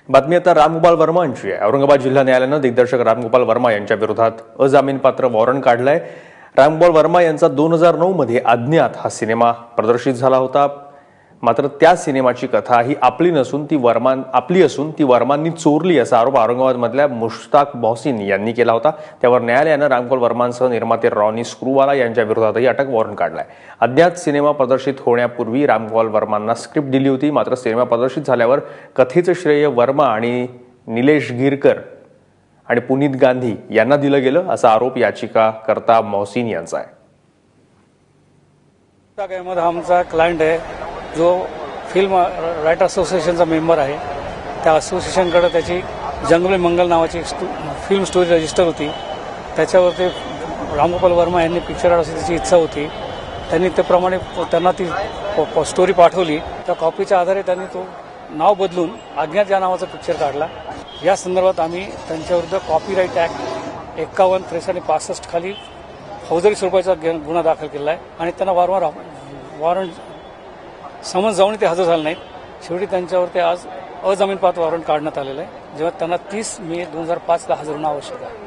बातमी आता रामगोपाल वर्मा यांची आहे। औरंगाबाद जिल्हा न्यायालयाने दिग्दर्शक रामगोपाल वर्मा यांच्या विरोधात अजामीनपात्र वॉरंट काढलाय। रामगोपाल वर्मा यांचा 2009 मध्ये अज्ञात हा सिनेमा प्रदर्शित झाला होता। मात्र त्या सिनेमाची कथा ही आपली असून ती वर्मांनी चोरली असा आरोप औरंगाबादमधल्या मुश्ताक मोहसिन यांनी केला होता। त्यावर न्यायालयाने रामगोपाल वर्मांसह निर्माते रॉनी स्क्रूवाला यांच्या विरोधातही अटक वॉरंट काढलाय। अज्ञात सिनेमा प्रदर्शित होण्यापूर्वी रामगोपाल वर्मांना स्क्रिप्ट दिली होती। मात्र सिनेमा प्रदर्शित झाल्यावर कथेचे श्रेय वर्मा आणि निलेश गिरकर आणि पुनीत गांधी यांना दिलं गेलं असा आरोप याचिकाकर्ता मोहसिन यांचा आहे। अहमद आमचा क्लायंट आहे जो फिल्म रायटर असोसिएशनचा मेंबर आहे। त्या असोसिएशनकडे त्याची जंगल मंगल नावाची फिल्म स्टोरी रजिस्टर होती। त्याच्यावरती रामगोपाल वर्मा यांनी पिक्चर काढायची त्याची इच्छा होती। त्यांनी त्याप्रमाणे त्यांना ती स्टोरी पाठवली। त्या कॉपीच्या आधारे त्यांनी तो नाव बदलून अज्ञात या नावाचा पिक्चर काढला। या संदर्भात आम्ही त्यांच्याविरुद्ध कॉपीराईट ॲक्ट 51, 63 आणि 65 खाली फौजदारी स्वरूपाचा गुन्हा दाखल केला आहे आणि त्यांना वारंवार वॉरंट समन्स जाऊन ते हजर झाले नाहीत। शेवटी त्यांच्यावरती आज अजामीनपात्र वॉरंट काढण्यात आलेलं आहे, जेव्हा त्यांना 30 मे 2005 ला हजर होणं आवश्यक आहे।